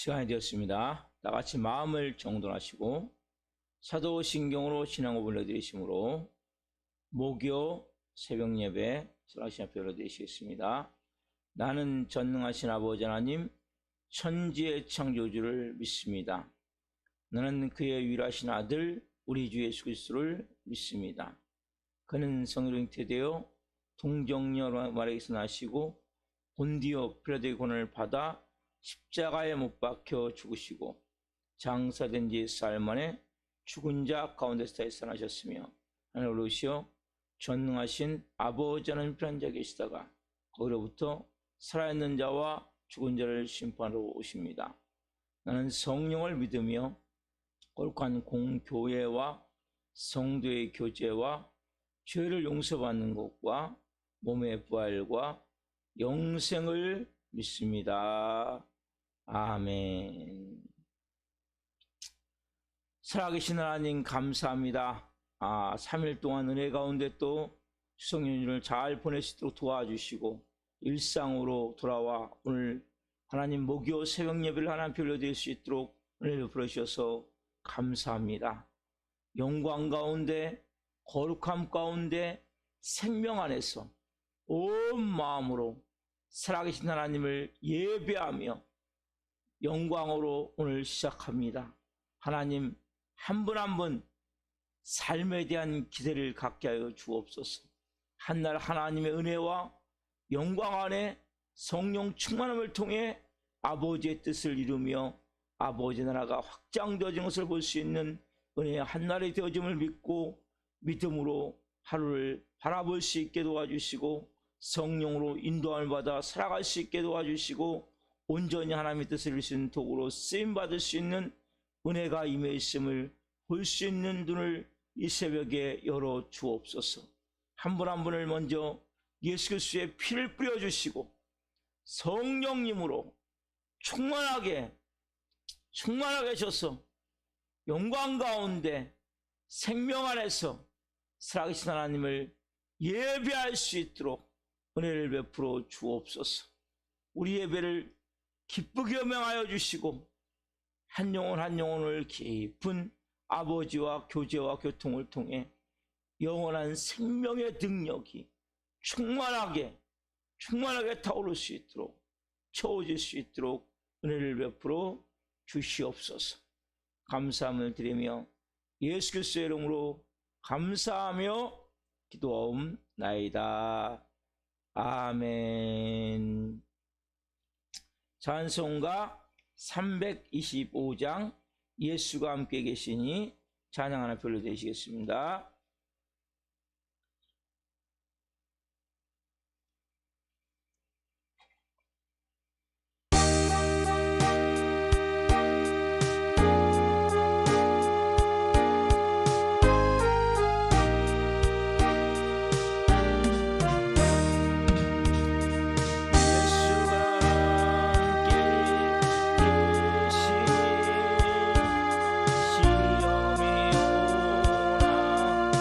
시간이 되었습니다. 다 같이 마음을 정돈하시고 사도신경으로 신앙을 올려드리심으로 목요 새벽 예배 설하신 앞에 올려드리시겠습니다. 나는 전능하신 아버지 하나님 천지의 창조주를 믿습니다. 나는 그의 유일하신 아들 우리 주 예수 그리스도를 믿습니다. 그는 성령으로 잉태되어 동정녀 마리아에서 나시고 본디오 필라도의 고난을 받아 십자가에 못 박혀 죽으시고 장사된 지 4일 만에 죽은 자 가운데서 다시 살아나셨으며 하늘 오르시어 전능하신 아버지 하나님 편한 자 계시다가 거기로부터 살아있는 자와 죽은 자를 심판하러 오십니다. 나는 성령을 믿으며 거룩한 공교회와 성도의 교제와 죄를 용서받는 것과 몸의 부활과 영생을 믿습니다. 아멘. 살아계신 하나님 감사합니다. 3일 동안 은혜 가운데 또 추석 연휴를 잘 보낼 수 있도록 도와주시고 일상으로 돌아와 오늘 하나님 목요 새벽 예배를 하나님께 올려드릴 수 있도록 은혜를 베풀어주셔서 감사합니다. 영광 가운데 거룩함 가운데 생명 안에서 온 마음으로 살아계신 하나님을 예배하며 영광으로 오늘 시작합니다. 하나님 한 분 한 분 삶에 대한 기대를 갖게 하여 주옵소서. 한날 하나님의 은혜와 영광 안에 성령 충만함을 통해 아버지의 뜻을 이루며 아버지 나라가 확장되어진 것을 볼 수 있는 은혜의 한날이 되어짐을 믿고 믿음으로 하루를 바라볼 수 있게 도와주시고 성령으로 인도함을 받아 살아갈 수 있게 도와주시고 온전히 하나님의 뜻을 이룰 수 있는 도구로 쓰임받을 수 있는 은혜가 임해 있음을 볼 수 있는 눈을 이 새벽에 열어 주옵소서. 한 분 한 분을 먼저 예수 그리스도의 피를 뿌려주시고 성령님으로 충만하게 하셔서 영광 가운데 생명 안에서 살아계신 하나님을 예배할 수 있도록 은혜를 베풀어 주옵소서. 우리 예배를 기쁘게 명하여 주시고 한 영혼 한 영혼을 깊은 아버지와 교제와 교통을 통해 영원한 생명의 능력이 충만하게 타오를 수 있도록 채워질 수 있도록 은혜를 베풀어 주시옵소서. 감사함을 드리며 예수 그리스도의 이름으로 감사하며 기도하옵나이다. 아멘. 찬송가 325장 예수가 함께 계시니 찬양 하나 불러드리시겠습니다. 시험이 오나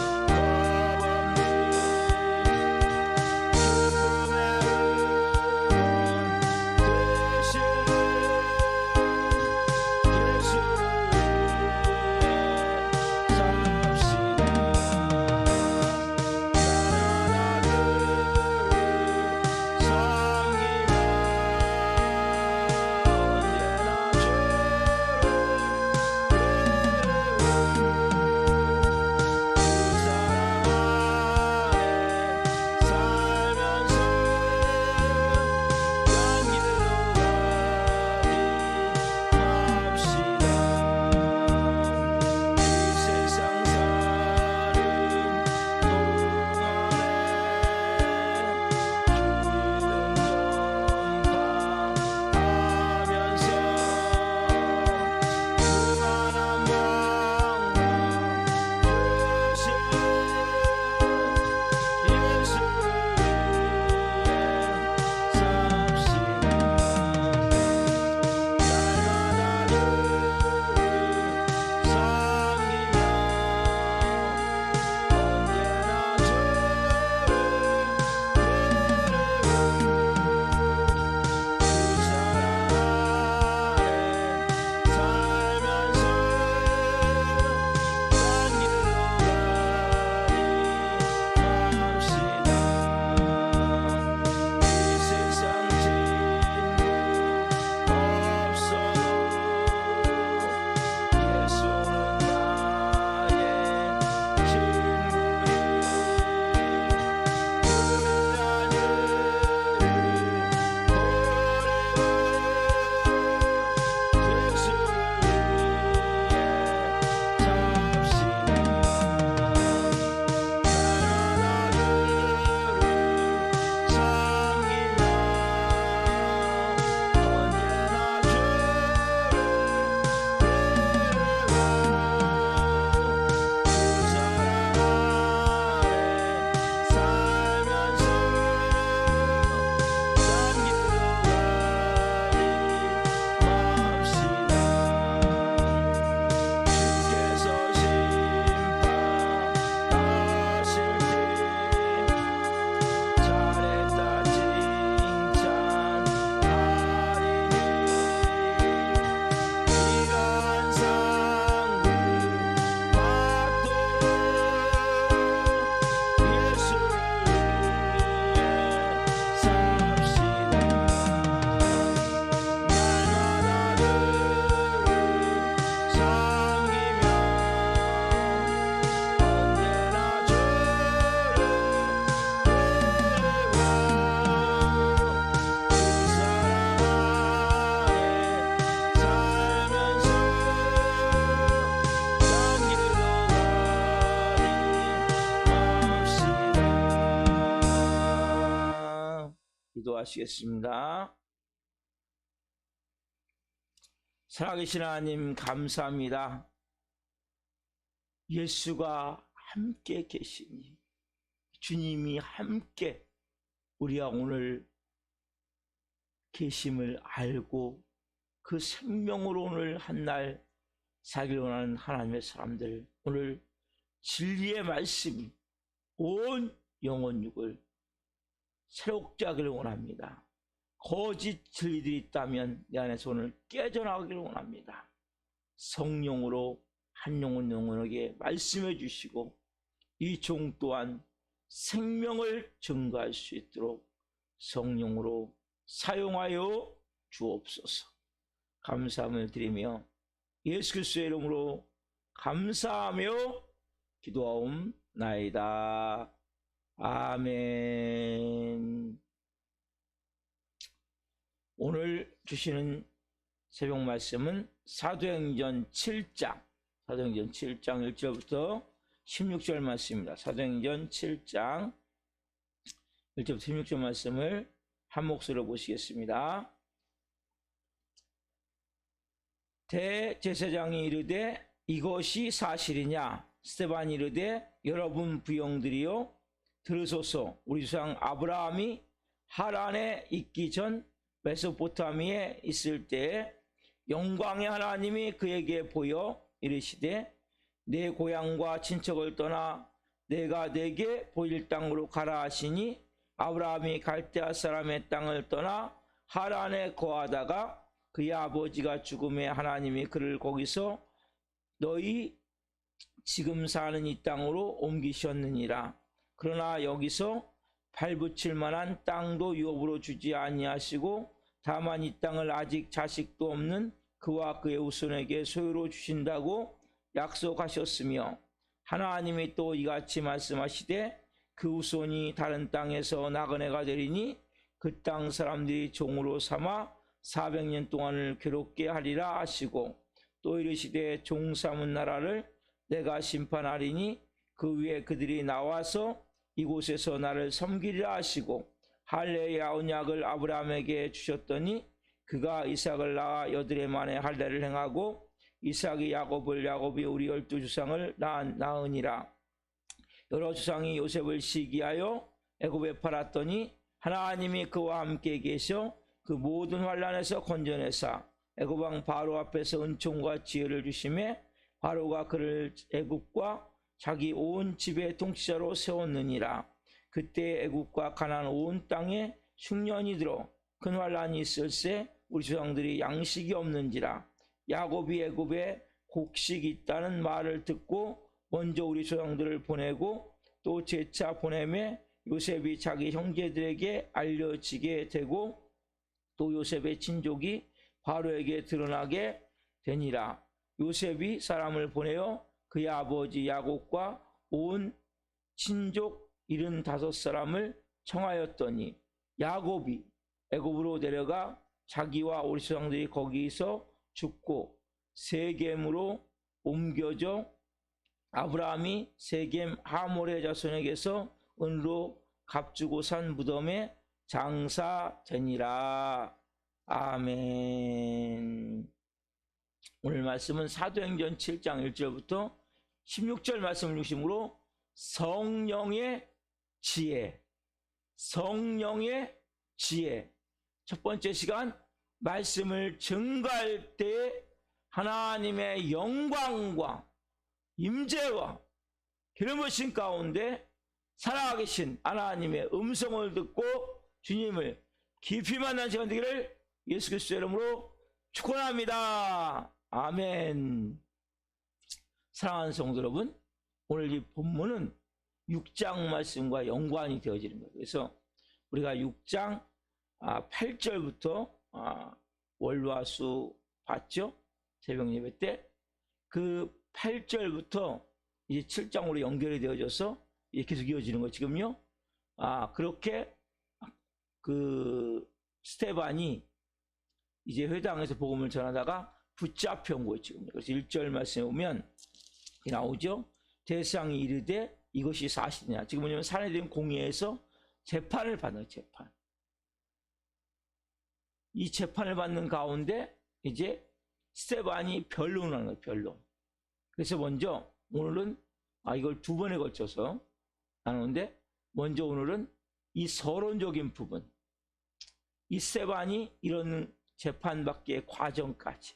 기도하시겠습니다. 살아계신 하나님 감사합니다. 예수가 함께 계시니 주님이 함께 우리가 오늘 계심을 알고 그 생명으로 오늘 한날 살기를 원하는 하나님의 사람들, 오늘 진리의 말씀이 온 영혼육을 새롭게 하기를 원합니다. 거짓 진리들이 있다면 내 안에서 오늘 깨져나가기를 원합니다. 성령으로 한 영혼에게 말씀해 주시고 이 종 또한 생명을 증거할 수 있도록 성령으로 사용하여 주옵소서. 감사함을 드리며 예수 그리스도의 이름으로 감사하며 기도하옵나이다. 아멘. 오늘 주시는 새벽 말씀은 사도행전 7장 1절부터 16절 말씀입니다. 사도행전 7장 1절부터 16절 말씀을 한 목소리로 보시겠습니다. 대제사장이 이르되 이것이 사실이냐? 스데반이 이르되 여러분 부형들이요 들으소서. 우리 조상 아브라함이 하란에 있기 전 메소포타미에 있을 때에 영광의 하나님이 그에게 보여 이르시되 내 고향과 친척을 떠나 내가 내게 보일 땅으로 가라 하시니 아브라함이 갈대아 사람의 땅을 떠나 하란에 거하다가 그의 아버지가 죽음에 하나님이 그를 거기서 너희 지금 사는 이 땅으로 옮기셨느니라. 그러나 여기서 발붙일 만한 땅도 유업으로 주지 아니하시고 다만 이 땅을 아직 자식도 없는 그와 그의 후손에게 소유로 주신다고 약속하셨으며 하나님이 또 이같이 말씀하시되 그 후손이 다른 땅에서 나그네가 되리니 그 땅 사람들이 종으로 삼아 400년 동안을 괴롭게 하리라 하시고 또 이르시되 종 삼은 나라를 내가 심판하리니 그 위에 그들이 나와서 이곳에서 나를 섬기리라 하시고 할례의 언약을 아브라함에게 주셨더니 그가 이삭을 낳아 여드레 만에 할례를 행하고 이삭이 야곱을 야곱이 우리 12조상을 낳으니라. 여러 조상이 요셉을 시기하여 애굽에 팔았더니 하나님이 그와 함께 계셔 그 모든 환난에서 건져내사 애굽 왕 바로 앞에서 은총과 지혜를 주시매 바로가 그를 애굽과 자기 온 집의 통치자로 세웠느니라. 그때 애굽과 가나안 온 땅에 흉년이 들어 큰 환난이 있을세 우리 조상들이 양식이 없는지라. 야곱이 애굽에 곡식이 있다는 말을 듣고 먼저 우리 조상들을 보내고 또 재차 보내매 요셉이 자기 형제들에게 알려지게 되고 또 요셉의 친족이 바로에게 드러나게 되니라. 요셉이 사람을 보내어 그의 아버지 야곱과 온 친족 75사람을 청하였더니 야곱이 애굽으로 내려가 자기와 우리 조상들이 거기서 죽고 세겜으로 옮겨져 아브라함이 세겜 하몰의 자손에게서 은으로 값주고 산 무덤에 장사되니라. 아멘. 오늘 말씀은 사도행전 7장 1절부터 16절 말씀을 중심으로 성령의 지혜, 성령의 지혜. 첫 번째 시간 말씀을 증거할 때 하나님의 영광과 임재와 기름 부으심 가운데 살아계신 하나님의 음성을 듣고 주님을 깊이 만난 시간 되기를 예수 그리스도의 이름으로 축원합니다. 아멘. 사랑하는 성도 여러분, 오늘 이 본문은 6장 말씀과 연관이 되어지는 거예요. 그래서 우리가 6장 8절부터 월화수 봤죠? 새벽 예배 때 그 8절부터 이제 7장으로 연결이 되어져서 계속 이어지는 거 지금요. 그렇게 그 스데반이 이제 회당에서 복음을 전하다가 붙잡혀 온 거예요 지금. 그래서 1절 말씀에 보면 나오죠. 대상이 이르되 이것이 사실이냐. 지금 뭐냐면 사내들인 공회에서 재판을 받는 재판. 이 재판을 받는 가운데 이제 스테반이 변론하는 거예요. 변론. 그래서 먼저 오늘은 이걸 두 번에 걸쳐서 나누는데, 먼저 오늘은 이 서론적인 부분, 이 스테반이 이런 재판받기의 과정까지,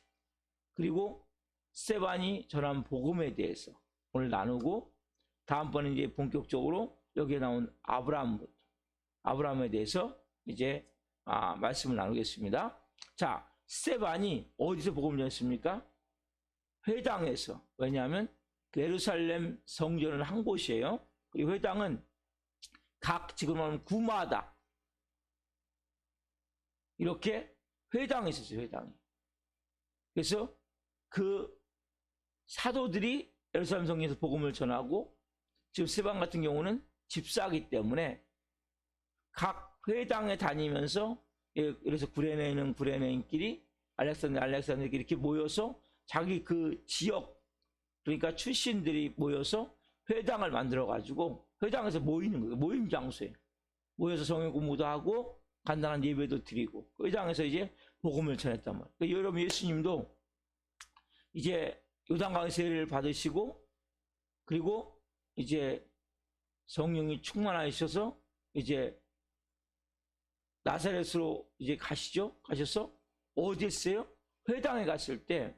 그리고 스테반이 전한 복음에 대해서 오늘 나누고, 다음번에 이제 본격적으로 여기에 나온 아브라함에 대해서 이제 말씀을 나누겠습니다. 자, 스테반이 어디서 복음을 전했습니까? 회당에서. 왜냐하면 예루살렘 성전은 한 곳이에요. 그리고 회당은 각 지금 말하면 구마다 이렇게 회당이 있었어요. 회당이. 그래서 그 사도들이 예루살렘 성전에서 복음을 전하고, 지금 스테반 같은 경우는 집사이기 때문에 각 회당에 다니면서, 그래서 구레네인은 구레네인끼리, 알렉산더끼리 이렇게 모여서 자기 그 지역, 그러니까 출신들이 모여서 회당을 만들어 가지고 회당에서 모이는 거예요. 모임 장소에 모여서 성경 공부도 하고 간단한 예배도 드리고, 그 회당에서 이제 복음을 전했단 말이에요. 그러니까 여러분, 예수님도 이제 요단강의 세례를 받으시고, 그리고 이제 성령이 충만하셔서 이제 나사렛으로 이제 가셔서 어디 했어요? 회당에 갔을 때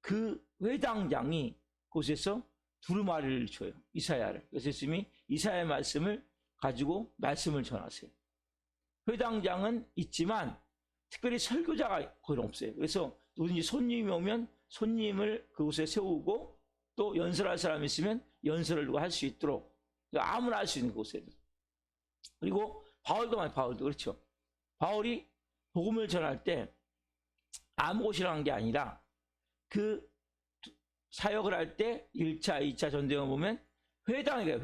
그 회당장이 그곳에서 두루마리를 줘요. 이사야를. 그래서 예수님이 이사야의 말씀을 가지고 말씀을 전하세요. 회당장은 있지만 특별히 설교자가 거의 없어요. 그래서 누구든지 손님이 오면 손님을 그곳에 세우고, 또 연설할 사람이 있으면 연설을 할 수 있도록, 아무나 할 수 있는 곳에. 그리고 바울도 그렇죠. 바울이 복음을 전할 때 아무 곳이라 한 게 아니라, 그 사역을 할 때 1차, 2차 전도행을 보면 회당에 가요.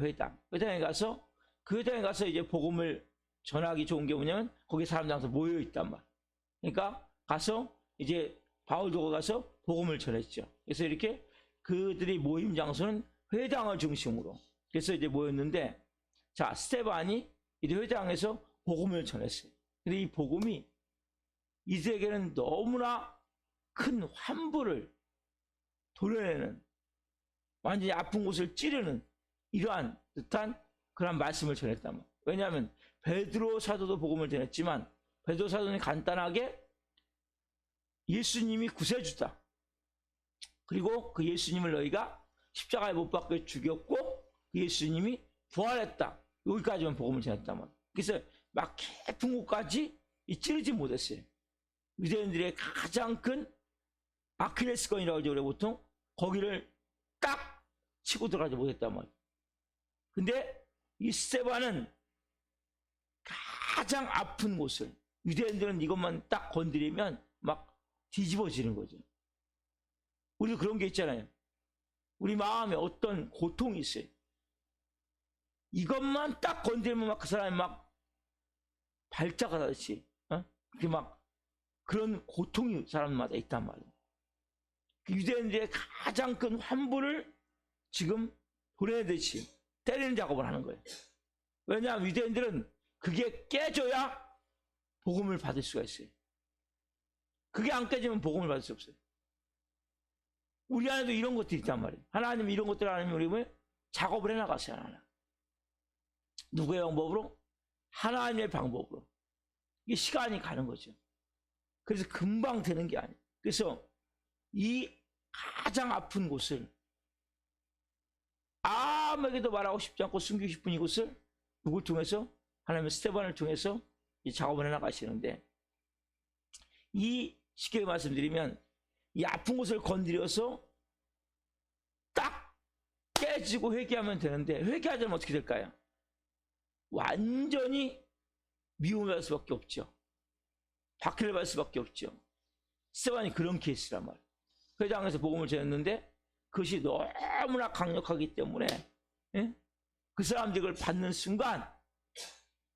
회당에 가서, 그 회당에 가서 이제 복음을 전하기 좋은 게 뭐냐면 거기 사람들 항상 모여 있단 말. 그러니까 가서 이제 바울도 가서 복음을 전했죠. 그래서 이렇게 그들이 모임 장소는 회당을 중심으로. 그래서 이제 모였는데, 자, 스테반이 이 회당에서 복음을 전했어요. 근데 이 복음이 이들에게는 너무나 큰 환부를 도려내는, 완전히 아픈 곳을 찌르는 이러한 듯한 그런 말씀을 전했단 말이에요. 왜냐하면 베드로 사도도 복음을 전했지만, 베드로 사도는 간단하게 예수님이 구세주다, 그리고 그 예수님을 너희가 십자가에 못 박혀 죽였고 그 예수님이 부활했다, 여기까지만 복음을 전했단 말이에요. 그래서 막 깊은 곳까지 찌르지 못했어요. 유대인들의 가장 큰 아킬레스건이라고 하죠. 보통 거기를 딱 치고 들어가지 못했단 말이에요. 근데 이 스테반은 가장 아픈 곳을, 유대인들은 이것만 딱 건드리면 막 뒤집어지는 거죠. 우리도 그런 게 있잖아요. 우리 마음에 어떤 고통이 있어요. 이것만 딱 건드리면 막 그 사람이 막 발작하듯이, 그렇게 막 그런 고통이 사람마다 있단 말이에요. 그 유대인들의 가장 큰 환부를 지금 도려내듯이 때리는 작업을 하는 거예요. 왜냐하면 유대인들은 그게 깨져야 복음을 받을 수가 있어요. 그게 안 깨지면 복음을 받을 수 없어요. 우리 안에도 이런 것들이 있단 말이에요. 하나님 이런 것들 하나님 우리 작업을 해나갔어요. 하나. 누구의 방법으로? 하나님의 방법으로. 이게 시간이 가는 거죠. 그래서 금방 되는 게 아니에요. 그래서 이 가장 아픈 곳을 아무에게도 말하고 싶지 않고 숨기고 싶은 이곳을 누굴 통해서? 하나님의 스테반을 통해서 이 작업을 해나가시는데, 이 쉽게 말씀드리면 이 아픈 곳을 건드려서 딱 깨지고 회개하면 되는데, 회개하지 않으면 어떻게 될까요? 완전히 미움을 받을 수밖에 없죠. 박해를 받을 수밖에 없죠. 스테반이 그런 케이스란 말이에요. 회당에서 복음을 전했는데 그것이 너무나 강력하기 때문에, 그 사람들이 그걸 받는 순간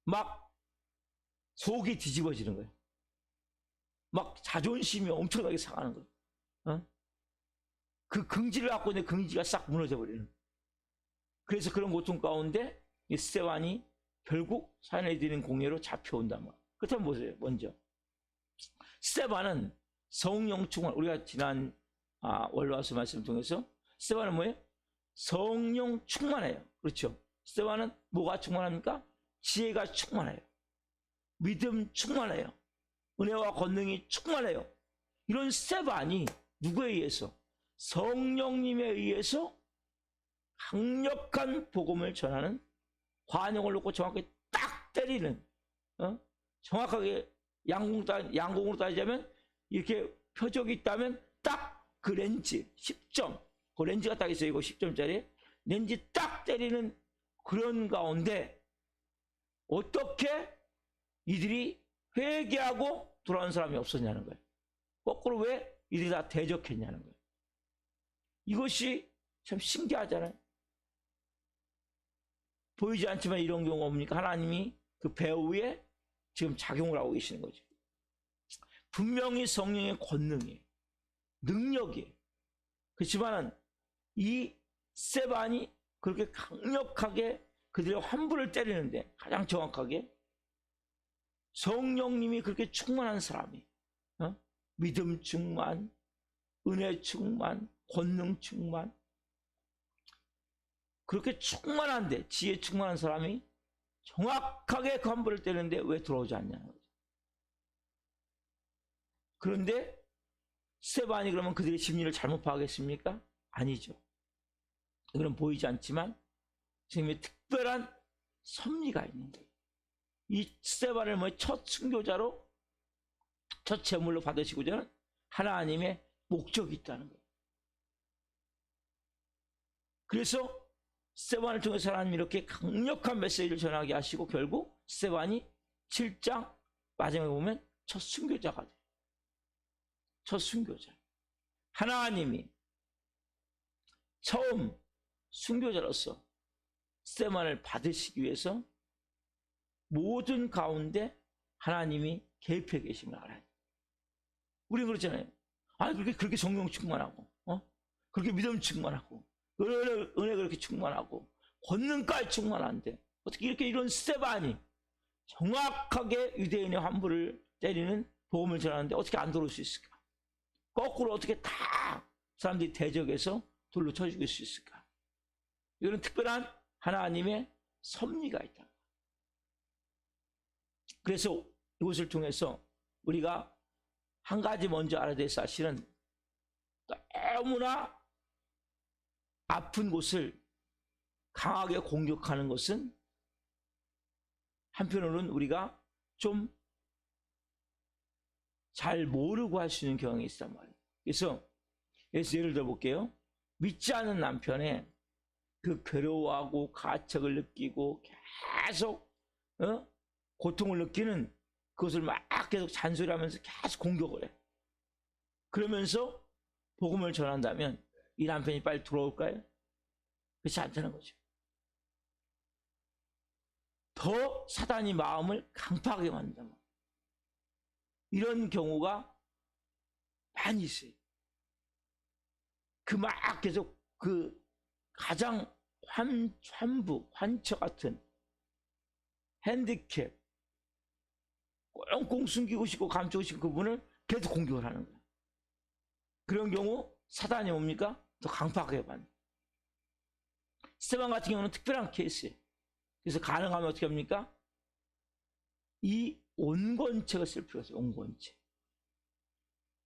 막 속이 뒤집어지는 거예요. 막 자존심이 엄청나게 상하는 거예요. 그 긍지를 갖고 있는 긍지가 싹 무너져 버리는 거예요. 그래서 그런 고통 가운데 이 스테반이 결국 산헤드린 공회로 잡혀온단 말이에요. 그렇다면 보세요. 먼저 스테반은 성령 충만, 우리가 지난 월화수 말씀 통해서 스테반은 뭐예요? 성령 충만해요. 그렇죠? 스테반은 뭐가 충만합니까? 지혜가 충만해요. 믿음 충만해요. 은혜와 권능이 충만해요. 이런 스테반이 누구에 의해서? 성령님에 의해서 강력한 복음을 전하는, 관용을 놓고 정확하게 딱 때리는, 정확하게 양공으로 따지자면 이렇게 표적이 있다면 딱 그 렌즈 10점, 그 렌즈가 딱 있어요. 이거 10점짜리 렌즈 딱 때리는 그런 가운데 어떻게 이들이 회개하고 돌아온 사람이 없었냐는 거예요. 거꾸로 왜 이들이 다 대적했냐는 거예요. 이것이 참 신기하잖아요. 보이지 않지만 이런 경우가 뭡니까? 하나님이 그 배후에 지금 작용을 하고 계시는 거죠. 분명히 성령의 권능이에요. 능력이에요. 그렇지만 이 스테반이 그렇게 강력하게 그들의 환부를 때리는데 가장 정확하게 성령님이 그렇게 충만한 사람이, 믿음 충만, 은혜 충만, 권능 충만, 그렇게 충만한데, 지혜 충만한 사람이 정확하게 그 환부를 때리는데 왜 돌아오지 않냐는 거죠. 그런데 스테반이 그러면 그들의 심리를 잘못 파악했습니까? 아니죠. 그건 보이지 않지만 주님의 특별한 섭리가 있는 거예요. 이 스테반을 첫 순교자로, 첫 제물로 받으시고자 하는 하나님의 목적이 있다는 거예요. 그래서 스테반을 통해서 하나님이 이렇게 강력한 메시지를 전하게 하시고 결국 스테반이 7장 마지막에 보면 첫 순교자가 돼요. 첫 순교자. 하나님이 처음 순교자로서 스테반을 받으시기 위해서 모든 가운데 하나님이 개입해 계심을 알아요. 우리는 그렇잖아요. 그렇게 성령 충만하고, 그렇게 믿음 충만하고, 은혜 그렇게 충만하고, 권능까지 충만한데 어떻게 이렇게 이런 스테반이 정확하게 유대인의 환부를 때리는 복음을 전하는데 어떻게 안 들어올 수 있을까? 거꾸로 어떻게 다 사람들이 대적해서 돌로 쳐 죽일 수 있을까? 이거는 특별한 하나님의 섭리가 있다. 그래서 이것을 통해서 우리가 한 가지 먼저 알아야 될 사실은, 너무나 아픈 곳을 강하게 공격하는 것은 한편으로는 우리가 좀 잘 모르고 할 수 있는 경향이 있단 말이에요. 그래서 예를 들어 볼게요. 믿지 않는 남편의 그 괴로워하고 가책을 느끼고 계속 고통을 느끼는 그것을 막 계속 잔소리하면서 계속 공격을 해. 그러면서 복음을 전한다면 이 남편이 빨리 돌아올까요? 그렇지 않다는 거죠. 더 사단이 마음을 강팍하게 만든단 말이에요. 이런 경우가 많이 있어요. 그 막 계속 그 가장 환처 같은 핸디캡, 꽁꽁 숨기고 싶고 감추고 싶은 그분을 계속 공격을 하는 거예요. 그런 경우 사단이 뭡니까? 더 강팍하게 만든. 스테반 같은 경우는 특별한 케이스예요. 그래서 가능하면 어떻게 합니까? 이 온건책을 쓸 필요가 있어요. 온건책.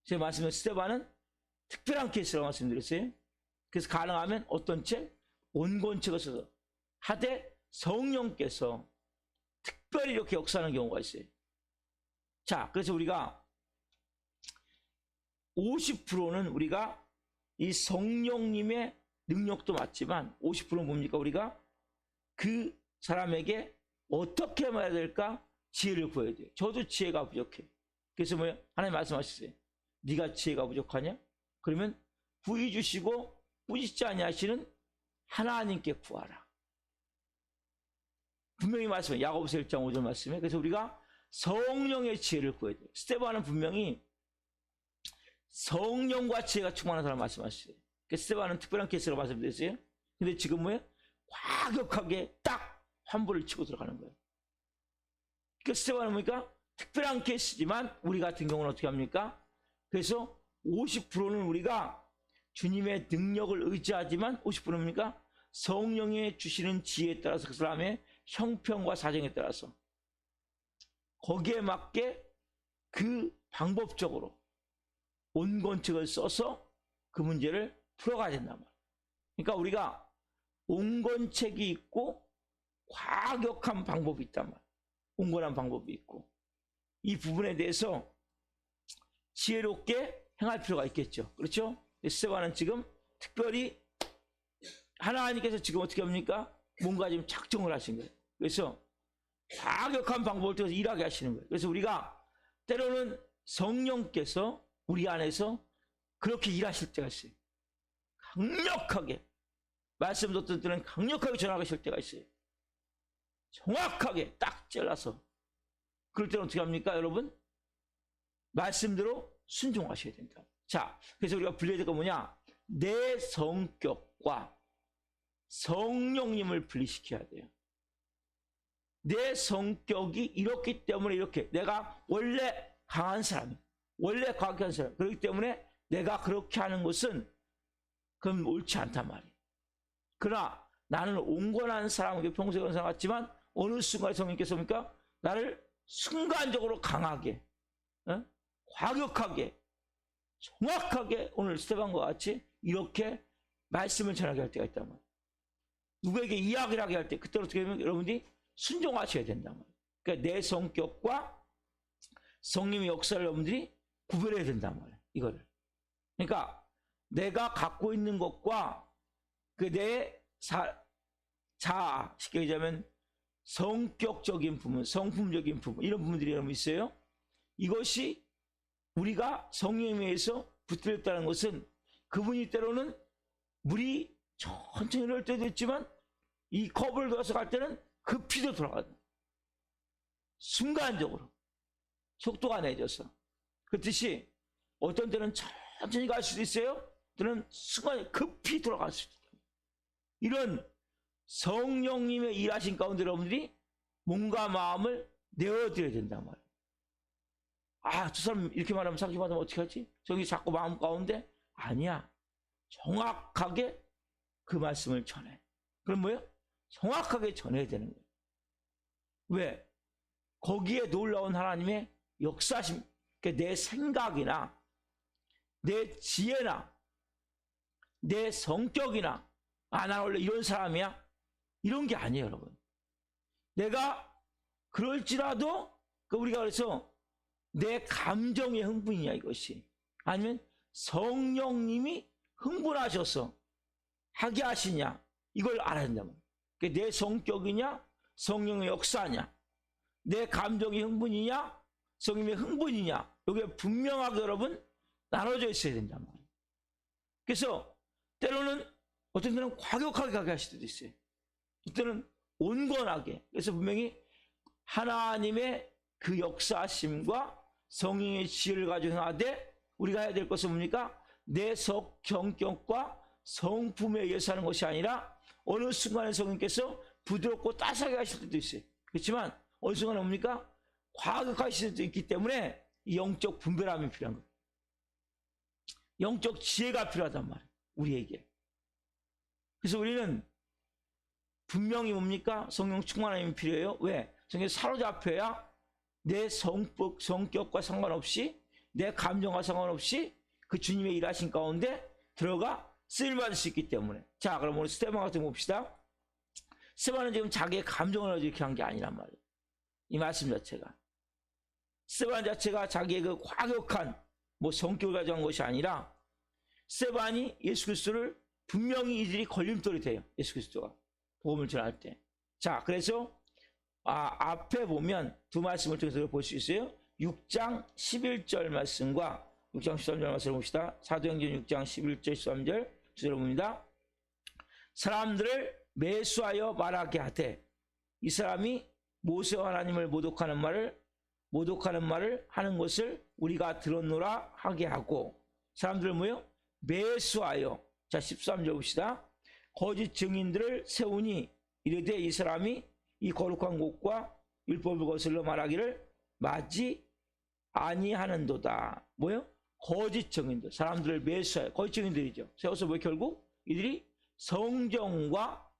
제가 말씀드린 스테반은 특별한 케이스라고 말씀드렸어요. 그래서 가능하면 어떤 책? 온건책을 써서 하되 성령께서 특별히 이렇게 역사하는 경우가 있어요. 자, 그래서 우리가 50%는 우리가 이 성령님의 능력도 맞지만 50%는 뭡니까? 우리가 그 사람에게 어떻게 해야 될까? 지혜를 구해야 돼요. 저도 지혜가 부족해. 그래서 뭐예요? 하나님 말씀하셨어요. 네가 지혜가 부족하냐? 그러면 부의 주시고 꾸짖지 아니하시는 하나님께 구하라. 분명히 말씀해. 야고보서 1장 5절 말씀에. 그래서 우리가 성령의 지혜를 구해야 돼요. 스테반은 분명히 성령과 지혜가 충만한 사람 말씀하셨어요. 스테반은 특별한 케이스라고 말씀드렸어요. 근데 지금 뭐예요? 과격하게 딱 환부를 치고 들어가는 거예요. 스테반은 뭡니까? 특별한 케이스지만 우리 같은 경우는 어떻게 합니까? 그래서 50%는 우리가 주님의 능력을 의지하지만 50%입니까? 성령의 주시는 지혜에 따라서 그 사람의 형편과 사정에 따라서 거기에 맞게 그 방법적으로 온건책을 써서 그 문제를 풀어가야 된단 말이에요. 그러니까 우리가 온건책이 있고 과격한 방법이 있단 말이에요. 온건한 방법이 있고 이 부분에 대해서 지혜롭게 행할 필요가 있겠죠. 그렇죠? 스테반은 지금 특별히 하나님께서 지금 어떻게 합니까? 뭔가 지금 작정을 하신 거예요. 그래서 과격한 방법을 통해서 일하게 하시는 거예요. 그래서 우리가 때로는 성령께서 우리 안에서 그렇게 일하실 때가 있어요. 강력하게 말씀 듣던 때는 강력하게 전하실 때가 있어요. 정확하게 딱 잘라서. 그럴 때는 어떻게 합니까, 여러분? 말씀대로 순종하셔야 된다. 자, 그래서 우리가 분리해야 될 건 뭐냐? 내 성격과 성령님을 분리시켜야 돼요. 내 성격이 이렇기 때문에 이렇게 내가 원래 강한 사람이에요. 원래 과격한 사람. 그렇기 때문에 내가 그렇게 하는 것은 그럼 옳지 않단 말이에요. 그러나 나는 온건한 사람에게 평소에 그런 사람 같지만 어느 순간에 성령께서 뭡니까? 나를 순간적으로 강하게, 과격하게, 정확하게 오늘 스테반과 같이 이렇게 말씀을 전하게 할 때가 있단 말이에요. 누구에게 이야기를 하게 할 때 그때 어떻게 하면 여러분들이 순종하셔야 된단 말이에요. 그러니까 내 성격과 성령의 역사를 여러분들이 구별해야 된단 말이에요. 이거를. 그러니까 내가 갖고 있는 것과 그 내 자아, 쉽게 얘기하면 성격적인 부분, 성품적인 부분, 이런 부분들이 여러분 있어요. 이것이 우리가 성령에 의해서 붙들렸다는 것은 그분이 때로는 물이 천천히 흐를 때도 있지만 이 컵을 들어서 갈 때는 급히도 돌아가요. 순간적으로 속도가 내져서. 그렇듯이 어떤 때는 천천히 갈 수도 있어요. 때는 순간에 급히 돌아갈 수도 있어요. 이런 성령님의 일하신 가운데 여러분들이 몸과 마음을 내어드려야 된단 말이에요. 아, 저 사람 이렇게 말하면 상심하면 어떻게 하지? 저기 자꾸 마음 가운데? 아니야. 정확하게 그 말씀을 전해. 그럼 뭐예요? 정확하게 전해야 되는 거예요. 왜? 거기에 놀라운 하나님의 역사심, 그러니까 내 생각이나 내 지혜나 내 성격이나 나 원래 이런 사람이야? 이런 게 아니에요, 여러분. 내가 그럴지라도 우리가 그래서 내 감정의 흥분이냐 이것이 아니면 성령님이 흥분하셔서 하게 하시냐 이걸 알아야 된다면 내 성격이냐 성령의 역사냐 내 감정의 흥분이냐 성령의 흥분이냐 이게 분명하게 여러분 나눠져 있어야 된단 말이에요. 그래서 때로는 어떤 때는 과격하게 가게 하실 때도 있어요. 이때는 온건하게. 그래서 분명히 하나님의 그 역사심과 성령의 지혜를 가지고 행하되 우리가 해야 될 것은 뭡니까? 내 성격과 성품에 의해서 하는 것이 아니라 어느 순간에 성령께서 부드럽고 따스하게 하실 때도 있어요. 그렇지만 어느 순간에 뭡니까? 과격하실 때도 있기 때문에 이 영적 분별함이 필요한 거예요. 영적 지혜가 필요하단 말이에요. 우리에게. 그래서 우리는 분명히 뭡니까? 성령 충만함이 필요해요. 왜? 성령에 사로잡혀야 내 성격과 상관없이 내 감정과 상관없이 그 주님의 일하신 가운데 들어가 쓰임받을 수 있기 때문에. 자, 그럼 오늘 스테반 같은 거 봅시다. 스테반은 지금 자기의 감정을 이렇게 한 게 아니란 말이에요. 이 말씀 자체가. 스테반 자체가 자기의 그 과격한 성격을 가지고 한 것이 아니라 스테반이 예수 그리스도를 분명히 이들이 걸림돌이 돼요. 예수 그리스도가 복음을 전할 때. 자, 그래서 앞에 보면 두 말씀을 통해서 볼 수 있어요. 6장 11절 말씀과 6장 13절 말씀을 봅시다. 사도행전 6장 11절 13절 주제로 봅니다. 사람들을 매수하여 말하게 하되 이 사람이 모세와 하나님을 모독하는 말을 하는 것을 우리가 들었노라 하게 하고 사람들을 뭐요? 매수하여. 자, 13절 봅시다. 거짓 증인들을 세우니 이르되 이 사람이 이 거룩한 곳과 율법을 거슬러 말하기를 맞지 아니하는도다. 뭐요? 거짓 증인들, 사람들을 매수해 거짓 증인들이죠. 세워서 왜 결국 이들이 성경과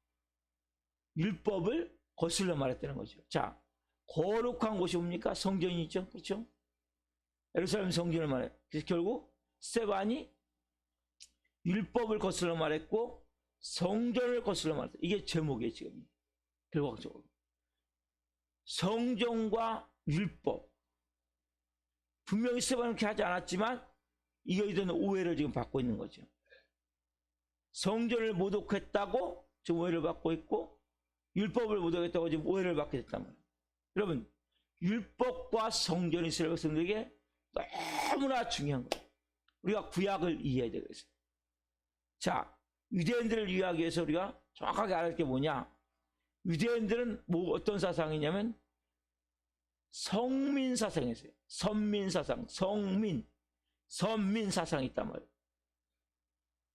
율법을 거슬러 말했다는 거죠. 자, 거룩한 곳이 뭡니까? 성전이죠. 그렇죠? 예루살렘 성전을 말해. 그래서 결국 스데반이 율법을 거슬러 말했고 성전을 거슬러 말했다. 이게 제목이에요, 지금. 결과적으로. 성전과 율법. 분명히 스데반은 그렇게 하지 않았지만 이거에 오해를 지금 받고 있는 거죠. 성전을 모독했다고 지금 오해를 받고 있고 율법을 모독했다고 지금 오해를 받게 됐단 말이에요. 여러분, 율법과 성전이 이스라엘 백성들에게 너무나 중요한 거예요. 우리가 구약을 이해해야 되겠어요. 자, 유대인들을 이해하기 위해서 우리가 정확하게 알아야 할 게 뭐냐? 유대인들은 뭐 어떤 사상이냐면 성민 사상이었어요. 선민 사상, 성민, 선민 사상이 있단 말이에요.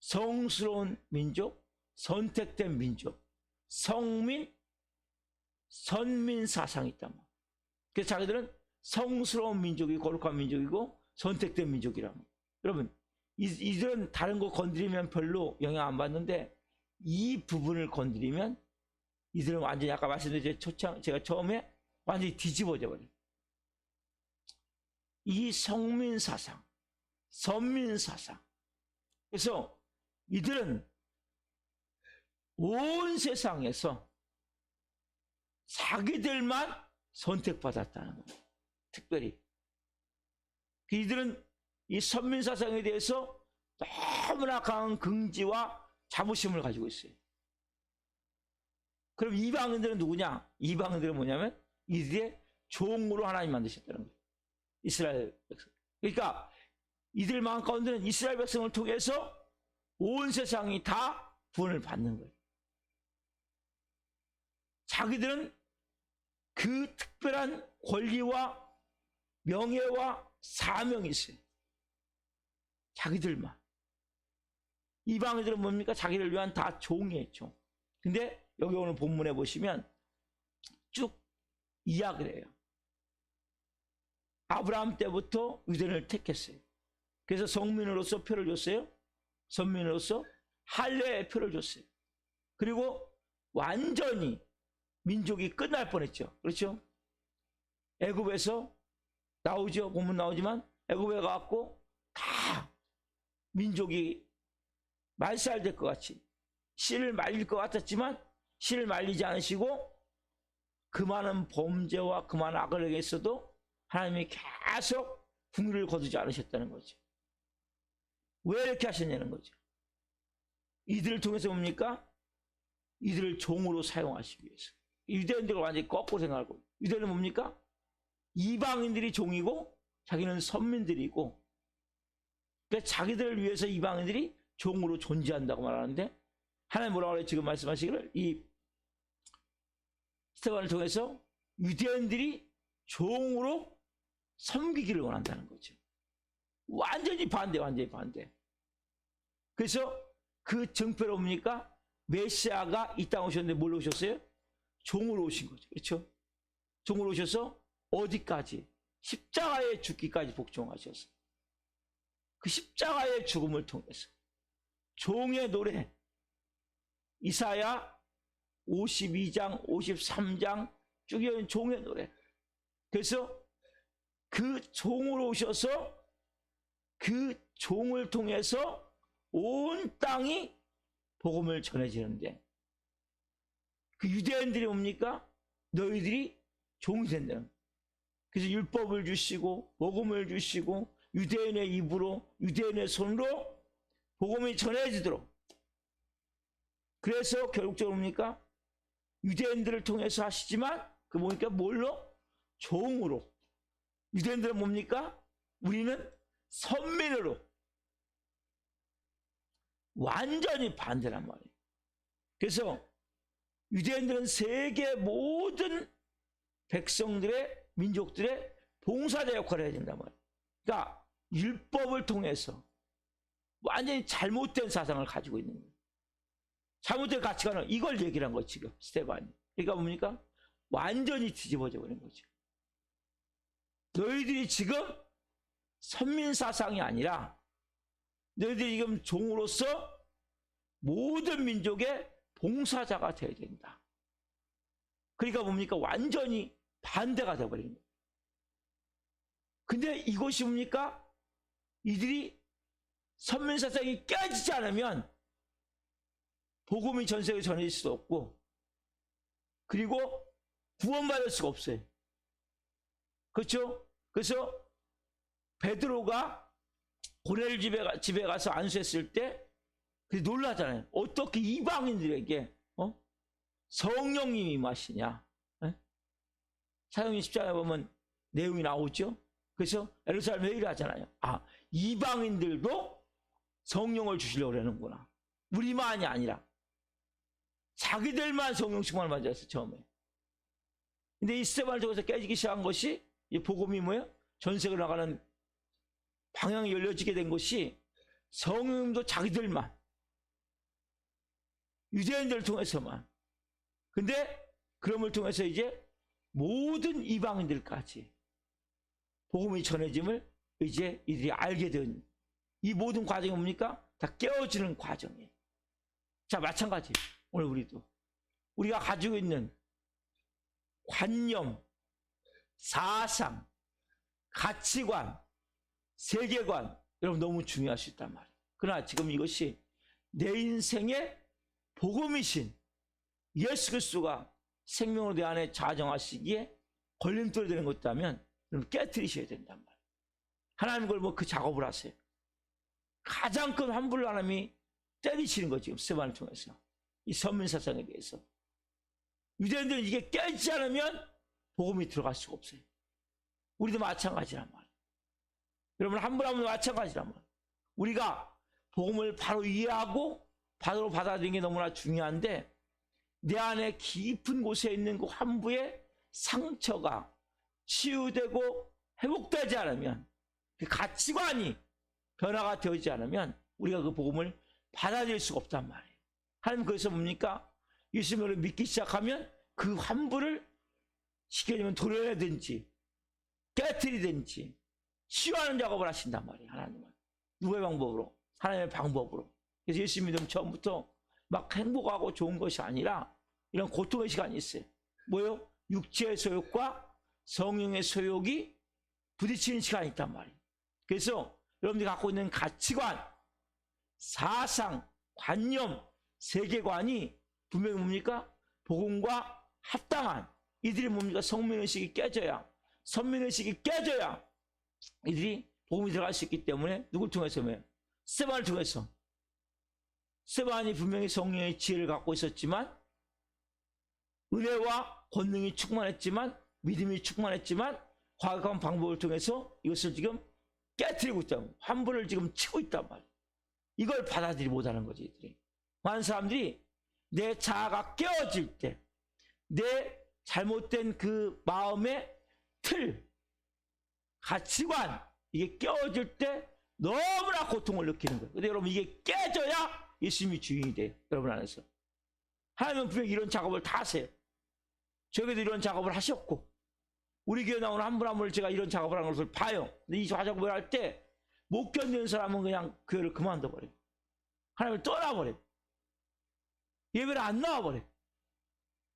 성스러운 민족, 선택된 민족, 성민, 선민 사상이 있단 말이에요. 그래서 자기들은 성스러운 민족이 거룩한 민족이고 선택된 민족이란 말이에요. 여러분, 이들은 다른 거 건드리면 별로 영향 안 받는데 이 부분을 건드리면 이들은 완전히 아까 말씀드린 제가 처음에 완전히 뒤집어져 버려요. 이 성민 사상, 선민 사상. 그래서 이들은 온 세상에서 자기들만 선택받았다는 거예요. 특별히. 이들은 이 선민 사상에 대해서 너무나 강한 긍지와 자부심을 가지고 있어요. 그럼 이방인들은 누구냐? 이방인들은 뭐냐면 이들의 종으로 하나님 만드셨다는 거예요. 이스라엘 백성. 그러니까 이들 마음 가운데는 이스라엘 백성을 통해서 온 세상이 다 구원을 받는 거예요. 자기들은 그 특별한 권리와 명예와 사명이 있어요. 자기들만. 이방인들은 뭡니까? 자기를 위한 다 종이에요, 종. 근데 여기 오늘 본문에 보시면 쭉 이야기를 해요. 아브라함 때부터 유대인을 택했어요. 그래서 성민으로서 표를 줬어요. 선민으로서 할례의 표를 줬어요. 그리고 완전히 민족이 끝날 뻔했죠. 그렇죠? 애굽에서 나오죠. 본문 나오지만 애굽에 가갖고 다 민족이 말살될 것 같이 씨를 말릴 것 같았지만 씨를 말리지 않으시고 그 많은 범죄와 그 많은 악을 행했어도 하나님이 계속 분을 거두지 않으셨다는 거죠. 왜 이렇게 하셨냐는 거죠. 이들을 통해서 뭡니까? 이들을 종으로 사용하시기 위해서. 유대인들을 완전히 거꾸로 생각하고, 유대인은 뭡니까? 이방인들이 종이고 자기는 선민들이고, 그러니까 자기들을 위해서 이방인들이 종으로 존재한다고 말하는데, 하나님 뭐라고 그래요? 지금 말씀하시기를 이 스데반을 통해서 유대인들이 종으로 섬기기를 원한다는 거죠. 완전히 반대, 완전히 반대. 그래서 그 증표로 뭡니까? 메시아가 이 땅에 오셨는데 뭘로 오셨어요? 종으로 오신 거죠. 그렇죠? 종으로 오셔서 어디까지? 십자가에 죽기까지 복종하셨어요. 그 십자가의 죽음을 통해서 종의 노래, 이사야 52장, 53장 쭉 이어진 종의 노래. 그래서 그 종으로 오셔서 그 종을 통해서 온 땅이 복음을 전해지는데, 그 유대인들이 뭡니까? 너희들이 종이 된다는 거예요. 그래서 율법을 주시고 복음을 주시고 유대인의 입으로 유대인의 손으로 복음이 전해지도록. 그래서 결국적으로 뭡니까? 유대인들을 통해서 하시지만 그 뭡니까? 뭘로? 종으로. 유대인들은 뭡니까? 우리는 선민으로. 완전히 반대란 말이에요. 그래서 유대인들은 세계 모든 백성들의 민족들의 봉사자 역할을 해야 된단 말이에요. 그러니까 율법을 통해서 완전히 잘못된 사상을 가지고 있는 거예요. 잘못된 가치관을 이걸 얘기를 한 거예요, 지금 스데반이. 그러니까 뭡니까? 완전히 뒤집어져 버린 거죠. 너희들이 지금 선민사상이 아니라 너희들이 지금 종으로서 모든 민족의 봉사자가 되어야 된다. 그러니까 뭡니까? 완전히 반대가 되어버리는 거예요. 근데 이것이 뭡니까? 이들이 선민사상이 깨지지 않으면 복음이 전 세계에 전해질 수도 없고, 그리고 구원받을 수가 없어요. 그렇죠? 그래서 베드로가 고넬 집에 가서 안수했을 때 놀라잖아요. 어떻게 이방인들에게 성령님이 임하시냐? 사도행전 10장에 보면 내용이 나오죠. 그래서 예루살렘 회의를 하잖아요. 아, 이방인들도 성령을 주시려고 그러는구나. 우리만이 아니라 자기들만 성령 충만을 받았어요, 처음에. 근데 이 스테반을 통해서 깨지기 시작한 것이, 이 복음이 뭐예요? 전 세계로 나가는 방향이 열려지게 된 것이 성령도 자기들만, 유대인들을 통해서만. 근데 그럼을 통해서 이제 모든 이방인들까지 복음이 전해짐을 이제 이들이 알게 된 이 모든 과정이 뭡니까? 다 깨어지는 과정이에요. 자, 마찬가지. 오늘 우리가 가지고 있는 관념, 사상, 가치관, 세계관, 여러분 너무 중요할 수 있단 말이에요. 그러나 지금 이것이 내 인생의 복음이신 예수 그리스도가 생명으로 내 안에 자정하시기에 걸림돌이 되는 것 있다면 여러분 깨트리셔야 된단 말이에요. 하나님 그걸 그 작업을 하세요. 가장 큰 환불을 하나님이 때리시는 거죠. 지금 스테반을 통해서 이 선민사상에 대해서. 유대인들은 이게 깨지지 않으면 복음이 들어갈 수가 없어요. 우리도 마찬가지란 말이에요. 여러분 환불하면 마찬가지란 말이에요. 우리가 복음을 바로 이해하고 바로 받아들이는 게 너무나 중요한데, 내 안에 깊은 곳에 있는 그 환부의 상처가 치유되고 회복되지 않으면, 그 가치관이 변화가 되지 않으면 우리가 그 복음을 받아들일 수가 없단 말이에요. 하나님 그래서 뭡니까? 예수님을 믿기 시작하면 그 환부를 쉽게 얘기하면 도려내든지 깨트리든지 치유하는 작업을 하신단 말이에요. 하나님은. 누구의 방법으로? 하나님의 방법으로. 그래서 예수 믿으면 처음부터 막 행복하고 좋은 것이 아니라 이런 고통의 시간이 있어요. 뭐요? 육체의 소욕과 성령의 소욕이 부딪히는 시간이 있단 말이에요. 그래서 여러분들이 갖고 있는 가치관, 사상, 관념, 세계관이 분명히 뭡니까? 복음과 합당한, 이들이 뭡니까? 성민의식이 깨져야, 선민의식이 깨져야 이들이 복음이 들어갈 수 있기 때문에 누굴 통해서? 스테반을 통해서. 스테반이 분명히 성령의 지혜를 갖고 있었지만, 은혜와 권능이 충만했지만, 믿음이 충만했지만, 과학한 방법을 통해서 이것을 지금 깨트리고 있다고, 환불을 지금 치고 있단 말이에요. 이걸 받아들이지 못하는 거지, 이들이. 많은 사람들이 내 자아가 깨어질 때, 내 잘못된 그 마음의 틀, 가치관, 이게 깨어질 때 너무나 고통을 느끼는 거예요. 근데 여러분, 이게 깨져야 예수님이 주인이 돼요. 여러분 안에서. 하나님은 분명히 이런 작업을 다 하세요. 저에게도 이런 작업을 하셨고, 우리 교회 나오는 한 분 한 분을 제가 이런 작업을 하는 것을 봐요. 근데 이 작업을 할 때 못 견디는 사람은 그냥 교회를 그만둬버려요. 하나님을 떠나버려요. 예배를 안 나와버려요.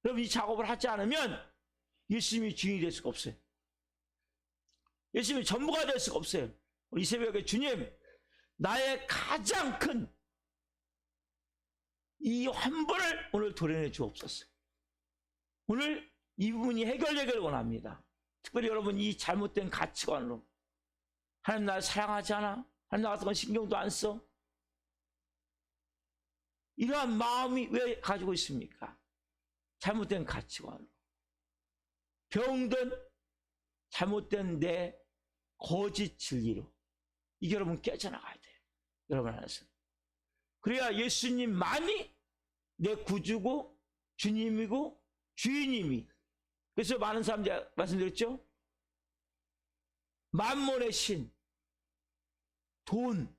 여러분, 이 작업을 하지 않으면 예수님이 주인이 될 수가 없어요. 예수님이 전부가 될 수가 없어요. 이 새벽에 주님, 나의 가장 큰 이 환불을 오늘 도려내 주옵소서. 오늘 이 부분이 해결되기를 원합니다. 특별히 여러분, 이 잘못된 가치관으로 하나님 나를 사랑하지 않아? 하나님 나 같은 건 신경도 안 써? 이러한 마음이 왜 가지고 있습니까? 잘못된 가치관으로. 병든 잘못된 내 거짓 진리로. 이게 여러분 깨져나가야 돼요. 여러분 안에서. 그래야 예수님만이 내 구주고 주님이고 주인님이. 그래서 많은 사람들이 말씀드렸죠? 만몬의 신, 돈,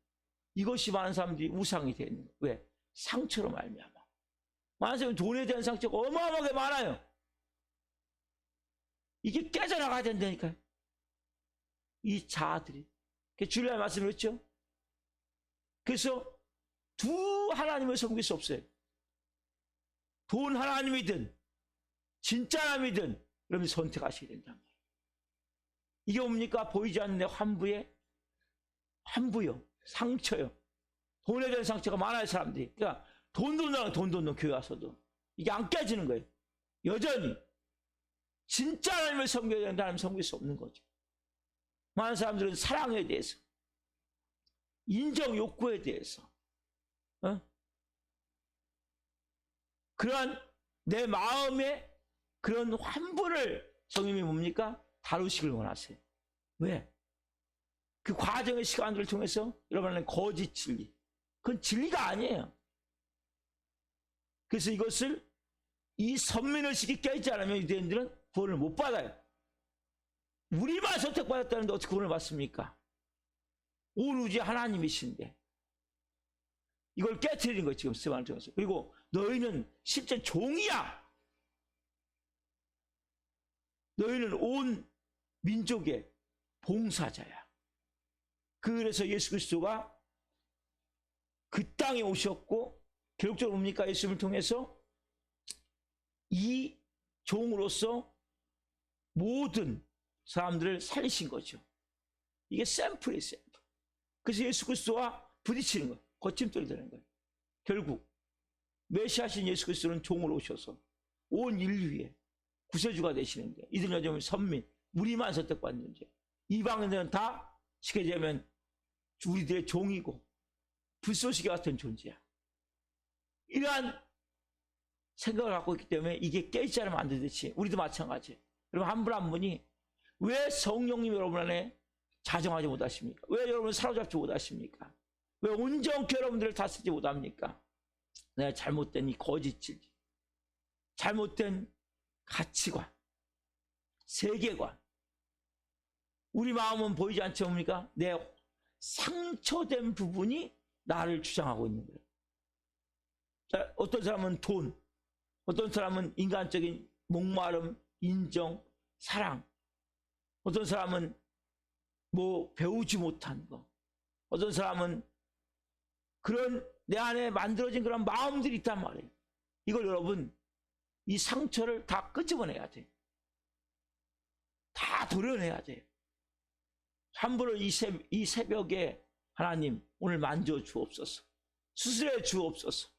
이것이 많은 사람들이 우상이 되는 거예요. 왜? 상처로 말미암아. 많은 사람이 돈에 대한 상처가 어마어마하게 많아요. 이게 깨져나가야 된다니까요. 이 자아들이. 주일날 말씀드렸죠. 그래서 두 하나님을 섬길 수 없어요. 돈 하나님이든 진짜 하나님이든 여러분이 선택하셔야 된다. 이게 뭡니까? 보이지 않는 내 환부요, 상처요. 돈에 대한 상처가 많아요, 사람들이. 그러니까 돈 교회 와서도 이게 안 깨지는 거예요. 여전히 진짜 하나님을 섬겨야 되는데 하나님 섬길 수 없는 거죠. 많은 사람들은 사랑에 대해서, 인정 욕구에 대해서, 그러한 내 마음의 그런 환부를 성령님이 뭡니까? 다루시길 원하세요. 왜? 그 과정의 시간들을 통해서 여러분은 거짓 진리, 그건 진리가 아니에요. 그래서 이것을 이 선민의식이 깨지 않으면 유대인들은 구원을 못 받아요. 우리만 선택받았다는데 어떻게 구원을 받습니까? 오로지 하나님이신데. 이걸 깨트리는 거예요, 지금 스테반을 통해서. 그리고 너희는 실제 종이야. 너희는 온 민족의 봉사자야. 그래서 예수 그리스도가 그 땅에 오셨고, 결국적으로 뭡니까? 예수님을 통해서 이 종으로서 모든 사람들을 살리신 거죠. 이게 샘플이에요, 샘플. 그래서 예수 그리스도와 부딪히는 거예요. 거침돌이 되는 거예요. 결국 메시아신 예수 그리스도는 종으로 오셔서 온 인류의 구세주가 되시는데, 이들은 여전히 선민, 우리만 선택받는 존재. 이방인들은 다 쉽게 얘기하면 우리들의 종이고 불쏘시개 같은 존재야. 이러한 생각을 갖고 있기 때문에 이게 깨지지 않으면 안 되듯이 우리도 마찬가지예요. 여러분, 한 분 한 분이 왜 성령님 여러분 안에 자정하지 못하십니까? 왜 여러분을 사로잡지 못하십니까? 왜 온전케 여러분들을 다스리지 못합니까? 내가 잘못된 이 거짓 진리, 잘못된 가치관, 세계관, 우리 마음은 보이지 않지 뭡니까? 내 상처된 부분이 나를 주장하고 있는 거예요. 자, 어떤 사람은 돈, 어떤 사람은 인간적인 목마름, 인정, 사랑, 어떤 사람은 뭐 배우지 못한 거, 어떤 사람은 그런 내 안에 만들어진 그런 마음들이 있단 말이에요. 이걸 여러분, 이 상처를 다 끄집어내야 돼. 다 도려내야 돼. 함부로 이 새벽에 하나님 오늘 만져 주옵소서. 수술해 주옵소서.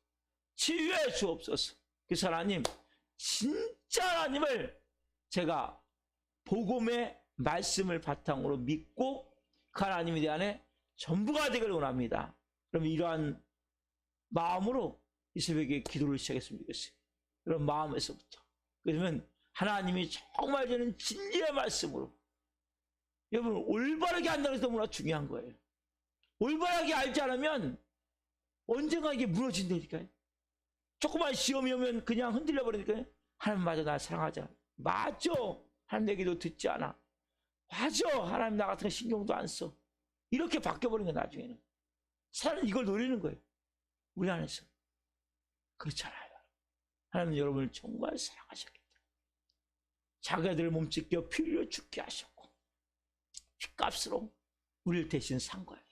치유해 주옵소서. 그래서 하나님, 진짜 하나님을 제가 복음의 말씀을 바탕으로 믿고 그 하나님에 대한 전부가 되기를 원합니다. 그럼 이러한 마음으로 이 새벽에 기도를 시작했으면 좋겠어요. 그런 마음에서부터. 그러면 하나님이 정말 저는 진리의 말씀으로, 여러분 올바르게 한다는 것도 너무나 중요한 거예요. 올바르게 알지 않으면 언젠가 이게 무너진다니까요. 조그만 시험이 오면 그냥 흔들려 버리니까요. 하나님 맞아, 날 사랑하지 않아. 맞아, 하나님 내게도 듣지 않아. 맞아, 하나님 나 같은 거 신경도 안 써. 이렇게 바뀌어버린 거예요. 나중에는 사람은 이걸 노리는 거예요, 우리 안에서. 그렇잖아요. 하나님 여러분을 정말 사랑하셨겠다. 자기들 몸짓 껴 피 흘려 죽게 하셨고, 핏값으로 우리를 대신 산 거예요.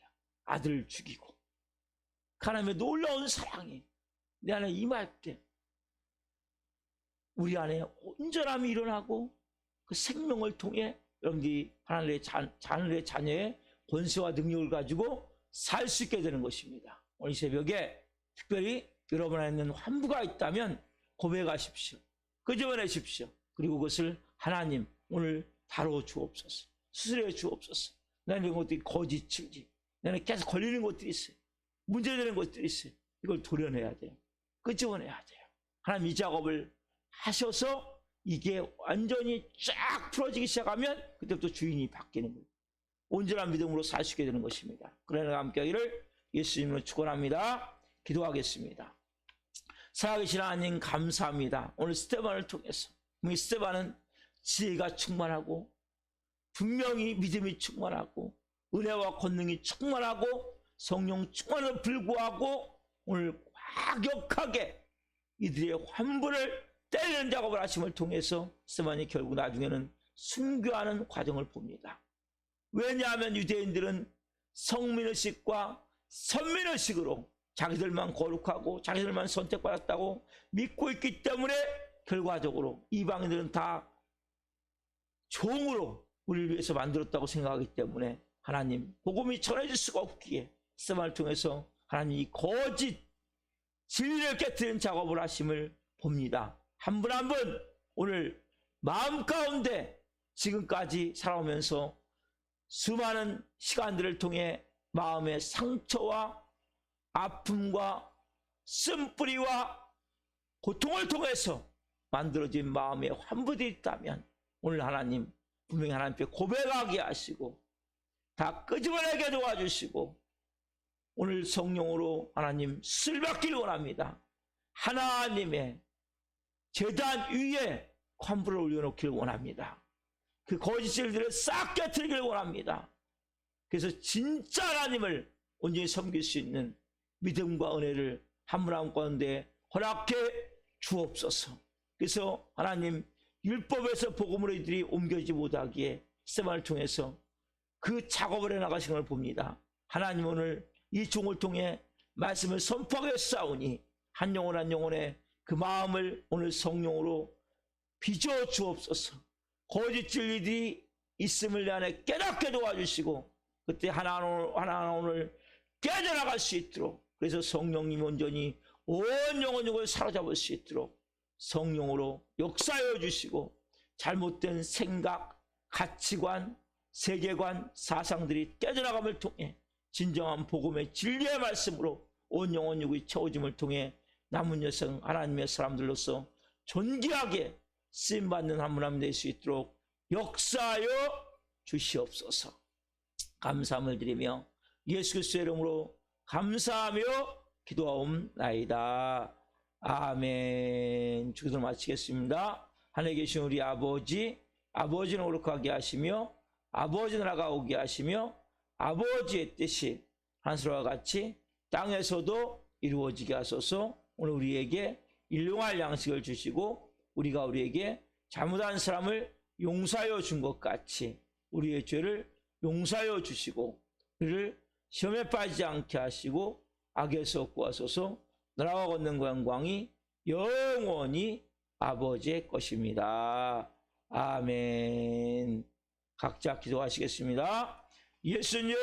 아들을 죽이고. 하나님의 놀라운 사랑이 내 안에 임할 때 우리 안에 온전함이 일어나고, 그 생명을 통해 여러분들이 하나님의 자녀의 권세와 능력을 가지고 살 수 있게 되는 것입니다. 오늘 이 새벽에 특별히 여러분 안에 있는 환부가 있다면 고백하십시오. 끄집어내십시오. 그리고 그것을 하나님 오늘 다루어 주옵소서. 수술해 주옵소서. 나는 이런 것들이 거짓 진리, 나는 계속 걸리는 것들이 있어요. 문제되는 것들이 있어요. 이걸 도려내야 돼요. 끄집어내야 돼요. 하나님 이 작업을 하셔서 이게 완전히 쫙 풀어지기 시작하면 그때부터 주인이 바뀌는 거예요. 온전한 믿음으로 살 수 있게 되는 것입니다. 그러나 함께 하기를 예수님으로 축원합니다. 기도하겠습니다. 살아계신 하나님 감사합니다. 오늘 스테반을 통해서 이 스테반은 지혜가 충만하고 분명히 믿음이 충만하고 은혜와 권능이 충만하고 성령 충만을 불구하고 오늘 과격하게 이들의 환부를 때리는 작업을 하심을 통해서 스테반이 결국 나중에는 순교하는 과정을 봅니다. 왜냐하면 유대인들은 성민의식과 선민의식으로 자기들만 거룩하고 자기들만 선택받았다고 믿고 있기 때문에 결과적으로 이방인들은 다 종으로 우리를 위해서 만들었다고 생각하기 때문에 하나님 복음이 전해질 수가 없기에 스테반을 통해서 하나님 이 거짓 진리를 깨뜨리는 작업을 하심을 봅니다. 한 분 한 분 오늘 마음 가운데 지금까지 살아오면서 수많은 시간들을 통해 마음의 상처와 아픔과 쓴뿌리와 고통을 통해서 만들어진 마음의 환부들이 있다면 오늘 하나님 분명히 하나님께 고백하게 하시고 다 끄집어내게 도와주시고 오늘 성령으로 하나님 술 받기를 원합니다. 하나님의 제단 위에 환부를 올려놓기를 원합니다. 그 거짓들을 싹 깨뜨리기를 원합니다. 그래서 진짜 하나님을 온전히 섬길 수 있는 믿음과 은혜를 한 분 한 분 가운데 허락해 주옵소서. 그래서 하나님 율법에서 복음으로 이들이 옮겨지지 못하기에 스테반을 통해서 그 작업을 해나가신 걸 봅니다. 하나님 오늘 이 종을 통해 말씀을 선포하게 싸우니 한 영혼 한 영혼의 그 마음을 오늘 성령으로 빚어 주옵소서. 거짓 진리들이 있음을 내 안에 깨닫게 도와주시고 그때 하나하나 오늘 깨져나갈 수 있도록 그래서 성령님 온전히 온 영혼을 사로잡을 수 있도록 성령으로 역사해 주시고 잘못된 생각, 가치관, 세계관, 사상들이 깨져나감을 통해 진정한 복음의 진리의 말씀으로 온 영혼 육의 채워짐을 통해 남은 여성 하나님의 사람들로서 존귀하게 쓰임받는 한 분 한 분 될 수 있도록 역사하여 주시옵소서. 감사함을 드리며 예수 그리스도의 이름으로 감사하며 기도하옵나이다. 아멘. 주기도 마치겠습니다. 하늘에 계신 우리 아버지, 아버지는 거룩하게 하시며 아버지 나라가 오게 하시며 아버지의 뜻이 하늘과 같이 땅에서도 이루어지게 하소서. 오늘 우리에게 일용할 양식을 주시고 우리가 우리에게 잘못한 사람을 용서하여 준 것 같이 우리의 죄를 용서하여 주시고 우리를 시험에 빠지지 않게 하시고 악에서 구하소서. 나라와 권능과 영광이 영원히 아버지의 것입니다. 아멘. 각자 기도하시겠습니다. 예수님